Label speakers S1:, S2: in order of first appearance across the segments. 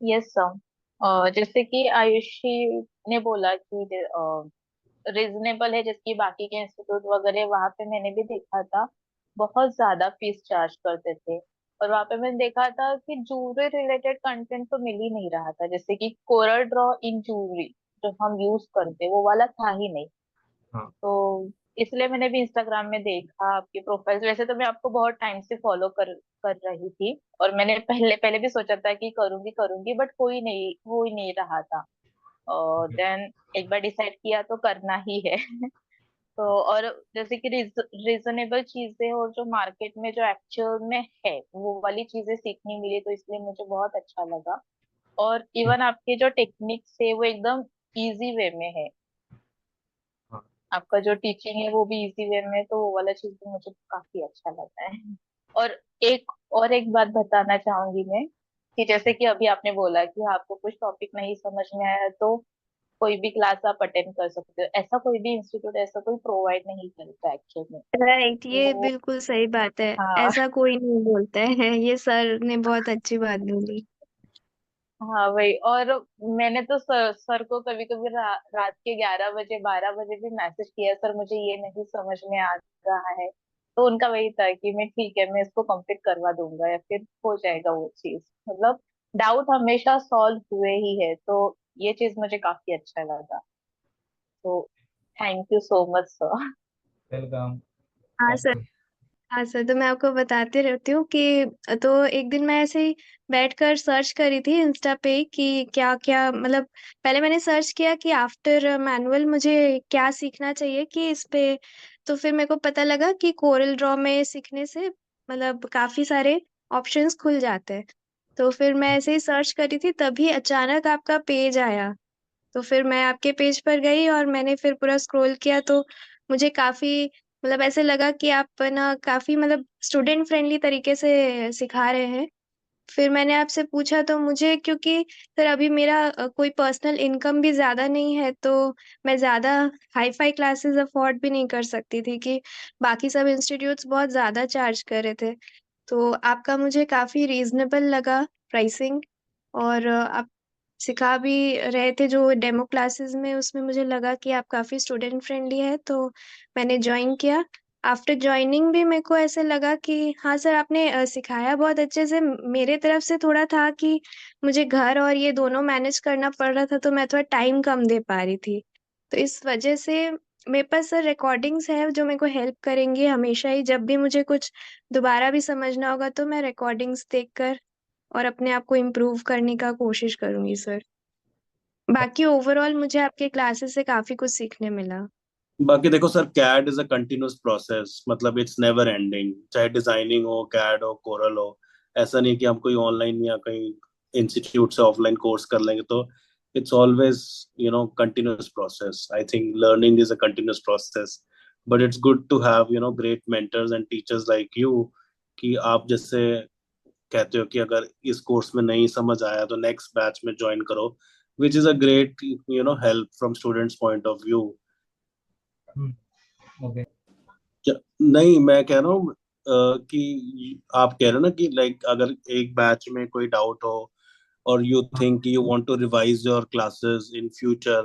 S1: Yes sir, जैसे कि आयुषी ने बोला कि रीजनेबल है, जबकि बाकी के इंस्टीट्यूट वगैरह वहां पे मैंने भी देखा था बहुत ज्यादा फीस चार्ज करते थे। और वहां पे मैंने देखा था कि जूलरी रिलेटेड कंटेंट तो मिल ही नहीं रहा था, जैसे कि कोरल ड्रॉ इन जूलरी जो हम यूज करते वो वाला था ही नहीं।
S2: हाँ।
S1: तो इसलिए मैंने भी इंस्टाग्राम में देखा आपकी प्रोफाइल। वैसे तो मैं आपको बहुत टाइम से फॉलो कर रही थी, और मैंने पहले पहले भी सोचा था कि करूंगी करूंगी, बट कोई नहीं हो ही नहीं रहा था। और
S2: ओके।
S1: देन एक बार डिसाइड किया तो करना ही है। तो और जैसे कि रीजनेबल चीजें और जो मार्केट में जो एक्चुअल में है वो वाली चीजें सीखने मिली, तो इसलिए मुझे बहुत अच्छा लगा। और इवन आपके जो टेक्निक्स है वो एकदम इजी वे में है।
S2: हाँ।
S1: आपका जो टीचिंग है वो भी इजी वे में है, तो वो वाला चीज भी मुझे काफी अच्छा लगा है। और एक बात बताना चाहूंगी मैं, कि जैसे कि अभी आपने बोला कि आपको कुछ टॉपिक नहीं समझ में आया तो कोई भी क्लास आप अटेंड कर सकते हो, ऐसा कोई भी इंस्टीट्यूट ऐसा कोई प्रोवाइड नहीं करता एक्चुअली में।
S3: राइट, ये
S1: तो
S3: बिल्कुल सही बात है।
S1: हाँ।
S3: ऐसा कोई नहीं बोलता है, ये सर ने बहुत अच्छी बात बोली।
S1: हाँ वही। और मैंने तो सर को कभी कभी रात के 11 बजे 12 बजे भी मैसेज किया, सर मुझे ये नहीं समझ में आ रहा है। तो उनका वही था कि मैं ठीक है, मैं इसको कंप्लीट करवा दूंगा या फिर हो जाएगा वो चीज। मतलब डाउट हमेशा सॉल्व हुए ही है, तो ये चीज मुझे काफी अच्छा लगा। तो thank you so much sir.
S2: Welcome.
S3: हाँ
S2: थैंक
S3: सर।
S2: यू।
S3: हाँ सर, तो मैं आपको बताती रहती हूँ कि तो एक दिन मैं ऐसे ही बैठकर सर्च करी थी इंस्टा पे कि क्या क्या मतलब, पहले मैंने सर्च किया कि आफ्टर मैनुअल मुझे क्या सीखना चाहिए कि इस पे। तो फिर मेरे को पता लगा कि कोरल ड्रॉ में सीखने से मतलब काफी सारे ऑप्शंस खुल जाते हैं। तो फिर मैं ऐसे ही सर्च करी थी, तभी अचानक आपका पेज आया। तो फिर मैं आपके पेज पर गई और मैंने फिर पूरा स्क्रॉल किया, तो मुझे काफी मतलब ऐसे लगा कि आप ना काफी मतलब स्टूडेंट फ्रेंडली तरीके से सिखा रहे हैं। फिर मैंने आपसे पूछा तो मुझे, क्योंकि सर अभी मेरा कोई पर्सनल इनकम भी ज्यादा नहीं है, तो मैं ज्यादा हाई फाई क्लासेस अफोर्ड भी नहीं कर सकती थी कि बाकी सब इंस्टीट्यूट्स बहुत ज्यादा चार्ज कर रहे थे। तो आपका मुझे काफी रीजनेबल लगा प्राइसिंग। और आप सिखा भी रहे थे जो डेमो क्लासेस में, उसमें मुझे लगा कि आप काफी स्टूडेंट फ्रेंडली है, तो मैंने ज्वाइन किया। आफ्टर ज्वाइनिंग भी मेरे को ऐसे लगा कि हाँ सर आपने सिखाया बहुत अच्छे से। मेरे तरफ से थोड़ा था कि मुझे घर और ये दोनों मैनेज करना पड़ रहा था, तो मैं थोड़ा टाइम कम दे पा रही थी। तो इस वजह से मेरे पास सर रिकॉर्डिंग्स है जो मेरे को हेल्प करेंगी हमेशा ही, जब भी मुझे कुछ दोबारा भी समझना होगा तो मैं रिकॉर्डिंग्स देखकर और अपने आप को इम्प्रूव करने का कोशिश करूंगी सर। बाकी ओवरऑल मुझे आपके क्लासेस से काफी कुछ सीखने मिला।
S4: बाकी देखो sir, CAD is a continuous process, मतलब इट्स नेवर एंडिंग, चाहे डिजाइनिंग हो, कैड हो, कोरल हो। ऐसा नहीं कि हम कोई ऑनलाइन या कहीं इंस्टीट्यूट से ऑफलाइन कोर्स कर लेंगे तो it's always continuous process. I think learning is a continuous process, but it's good to have great mentors and teachers like you, कि आप जैसे कहते हो कि अगर इस कोर्स में नहीं समझ आया तो नेक्स्ट बैच में ज्वाइन करो, which is a great help from students point of view.
S2: Okay.
S4: क्या? नहीं, मैं कह रहा हूँ कि आप कह रहे हो ना कि लाइक अगर एक बैच में कोई डाउट हो और यू
S2: हाँ।
S4: Think you want to revise your classes in future,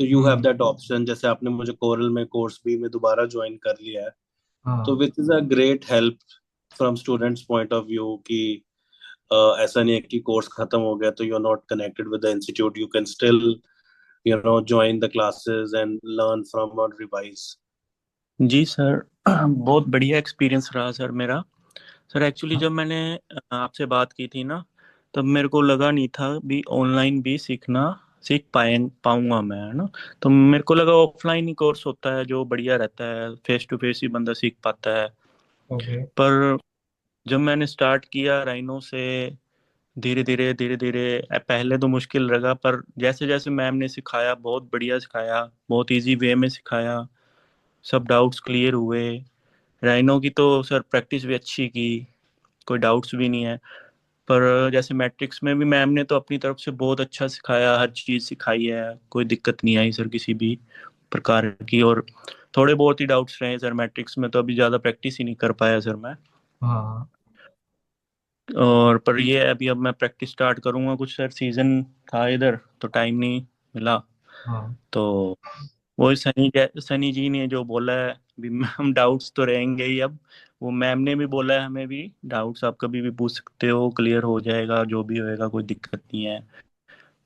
S4: तो you have
S2: hmm.
S4: That option. जैसे आपने मुझे कोरल में कोर्स भी में दोबारा ज्वाइन कर लिया है, तो
S2: हाँ।
S4: Which is a great help from students point of view कि ऐसा नहीं है कि कोर्स खत्म हो गया तो you are not connected with the institute, you can still join the classes and learn from और रिवाइज।
S5: जी सर। बहुत बढ़िया एक्सपीरियंस रहा सर मेरा। सर एक्चुअली जब मैंने आपसे बात की थी ना, तब मेरे को लगा नहीं था भी ऑनलाइन भी सीख पाऊंगा मैं, है ना। तो मेरे को लगा ऑफलाइन ही कोर्स होता है जो बढ़िया रहता है, फेस टू फेस ही बंदा सीख पाता है।
S2: ओके।
S5: पर जब मैंने स्टार्ट किया राइनो से, धीरे धीरे पहले तो मुश्किल लगा, पर जैसे जैसे मैम ने सिखाया, बहुत बढ़िया सिखाया, बहुत इजी वे में सिखाया, सब डाउट्स क्लियर हुए। राइनो की तो सर प्रैक्टिस भी अच्छी की, कोई डाउट्स भी नहीं है। पर जैसे मैट्रिक्स में भी मैम ने तो अपनी तरफ से बहुत अच्छा सिखाया, हर चीज़ सिखाई है, कोई दिक्कत नहीं आई सर किसी भी प्रकार की। और थोड़े बहुत ही डाउट्स रहे सर मैट्रिक्स में, तो अभी ज़्यादा प्रैक्टिस ही नहीं कर पाया सर मैं।
S2: हाँ।
S5: और पर ये है, अभी अब मैं प्रैक्टिस स्टार्ट करूंगा। कुछ सर सीजन था इधर तो टाइम नहीं मिला,
S2: हाँ
S5: तो वो सनी जी ने जो बोला है, अभी हम डाउट्स तो रहेंगे ही अब। वो मैम ने भी बोला है हमें भी, डाउट्स आप कभी भी पूछ सकते हो, क्लियर हो जाएगा, जो भी होएगा कोई दिक्कत नहीं है।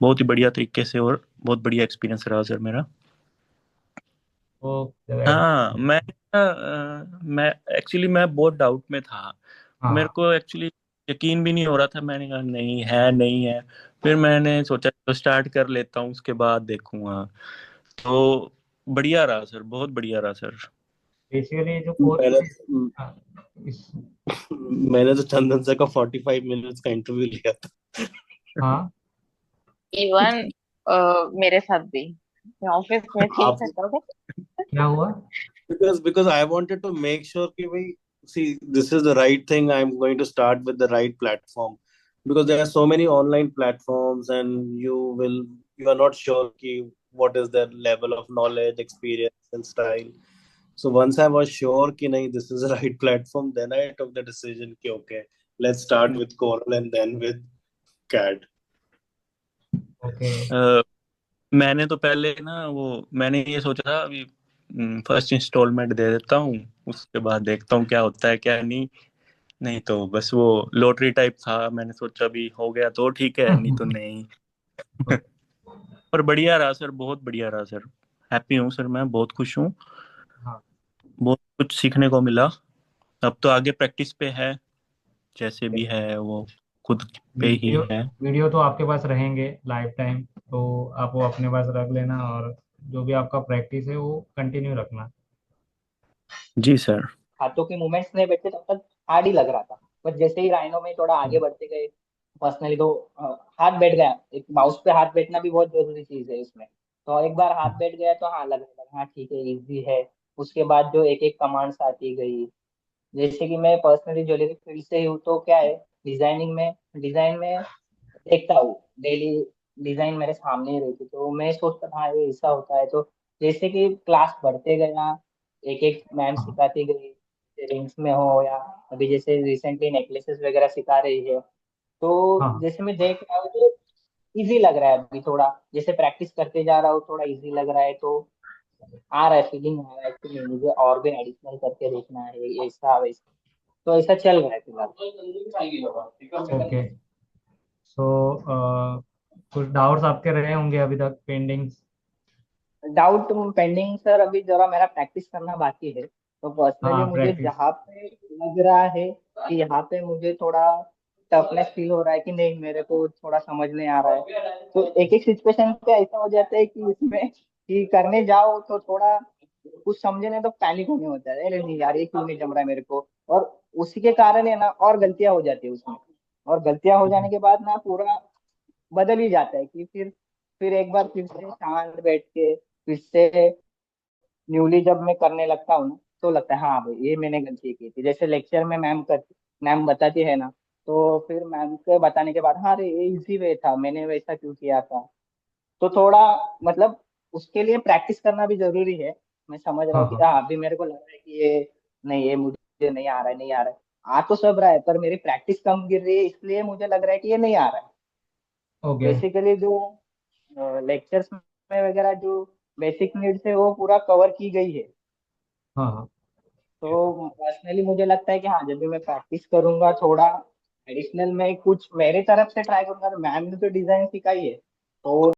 S5: बहुत ही बढ़िया तरीके से और बहुत बढ़िया एक्सपीरियंस रहा सर मेरा।
S2: वो
S5: हाँ मैं एक्चुअली मैं बहुत डाउट में था। मेरे
S2: हाँ
S5: को एक्चुअली यकीन भी नहीं हो रहा था। मैंने कहा नहीं है नहीं है, फिर मैंने सोचा तो स्टार्ट कर लेता हूँ, उसके बाद देखूंगा। तो बढ़िया रहा सर, बहुत बढ़िया रहा सर।
S2: बेसिकली जो कोर्स
S4: मैंने
S2: हाँ, इस
S4: मैंने तो चंदन सर का 45 मिनट्स का इंटरव्यू लिया था।
S2: हाँ
S1: इवन मेरे साथ भी, मैं ऑफिस में थी
S4: आप
S1: तो।
S2: क्या हुआ?
S4: because I wanted to make sure कि भाई, see, this is the right thing. I'm going to start with the right platform, because there are so many online platforms and you are not sure कि what is their level of knowledge, experience and style. So once I was sure कि नहीं, this is the right platform, then I took the decision कि okay, let's start with Coral and then with CAD.
S2: Okay.
S5: मैंने तो पहले ना वो मैंने ये सोचा था अभी फर्स्ट इंस्टॉलमेंट दे देता हूँ, उसके बाद देखता हूँ क्या होता है क्या नहीं। नहीं तो बस वो लॉटरी टाइप था, मैंने सोचा भी हो गया तो ठीक है, नहीं तो नहीं। पर बढ़िया रहा सर, बहुत बढ़िया रहा सर। हैप्पी हूँ सर, मैं बहुत खुश हूँ।
S2: हाँ,
S5: बहुत कुछ सीखने को मिला। अब तो आगे प्रैक्टिस पे है, जैसे भी है वो खुद पे ही
S2: वीडियो
S5: है।
S2: वीडियो तो आपके पास रहेंगे लाइफ टाइम, तो आप वो अपने पास रख लेना, और जो भी आपका प्रैक्टिस है वो कंटिन्यू रखना।
S5: जी सर।
S6: हाथों के मूवमेंट्स नहीं बैठते तब तक हार्ड ही लग रहा था। बट जैसे ही राइनो में थोड़ा आगे बढ़ते गए पर्सनली तो हाथ बैठ गया। एक माउस पे हाथ बैठना भी बहुत जरूरी चीज है इसमें। तो एक बार हाथ बैठ गया तो हाँ लगने लगा हाँ ठीक है इजी है। उसके बाद जो एक एक कमांड्स आती गई, जैसे कि मैं पर्सनली ज्वेलरी फील्ड से ही हूँ तो क्या है, डिजाइन में देखता हूँ डेली। डिजाइन मेरे सामने ही रहती तो मैं सोचता था हाँ ये ऐसा होता है। तो जैसे कि क्लास बढ़ते गया, एक एक मैम
S2: हाँ
S6: सिखाती गई, रिंग्स में हो या अभी जैसे रिसेंटली नेकलेसेस वगैरह सिखा रही है। तो
S2: हाँ।
S6: जैसे मैं देख रहा हूँ तो इजी लग रहा है। अभी थोड़ा जैसे प्रैक्टिस करते जा रहा हूँ थोड़ा इजी लग रहा है, तो आ रहा है फीलिंग आ रहा है कि नहीं, मुझे और भी एडिशनल करके देखना है ऐसा वैसा। तो ऐसा चल रहा है फिलहाल।
S2: ओके। सो कुछ डाउट्स आपके रहे होंगे अभी तक पेंडिंग्स?
S6: डाउट पेंडिंग सर, अभी जरा मेरा प्रैक्टिस करना बाकी है। तो पर्सनली
S2: हाँ,
S6: मुझे
S2: प्रैक्टिस।
S6: जहाँ पे लग रहा है कि यहाँ पे मुझे थोड़ा टफनेस फील हो रहा है कि नहीं मेरे को थोड़ा समझ नहीं आ रहा है, तो एक एक सिचुएशन पे ऐसा हो जाता है कि इसमें कि करने जाओ तो थोड़ा कुछ समझे नहीं तो पैनिक होने होता है, अरे नहीं यार ये क्यों नहीं जम रहा है मेरे को। और उसी के कारण है ना और गलतियां हो जाती है उसमें। और गलतियां हो जाने के बाद ना पूरा बदल ही जाता है कि फिर एक बार फिर से शांत बैठ के फिर से न्यूली जब मैं करने लगता हूँ ना तो लगता है हाँ भाई ये मैंने गलती की थी। जैसे लेक्चर में मैम बताती है ना, तो फिर मैम के बताने के बाद हाँ अरे ये इजी वे था मैंने वैसा क्यों किया था। तो थोड़ा मतलब उसके लिए प्रैक्टिस करना भी जरूरी है। मैं समझ रहा
S2: हाँ
S6: हूँ कि
S2: हाँ।
S6: हाँ अभी मेरे को लग रहा है कि ये नहीं, ये मुझे नहीं आ रहा है, नहीं आ रहा है। आ तो सब रहा है पर मेरी प्रैक्टिस कम गिर रही है इसलिए मुझे लग रहा है कि ये नहीं आ रहा है।
S2: ओके।
S6: बेसिकली जो लेक्चर्स में वगैरह जो बेसिक नीड्स है वो पूरा कवर की गई है।
S2: हाँ हाँ।
S6: तो पर्सनली मुझे लगता है कि हाँ जब भी मैं प्रैक्टिस करूंगा थोड़ा एडिशनल में कुछ मेरे तरफ से ट्राई करूंगा। तो मैम ने तो डिजाइन सिखाई है तो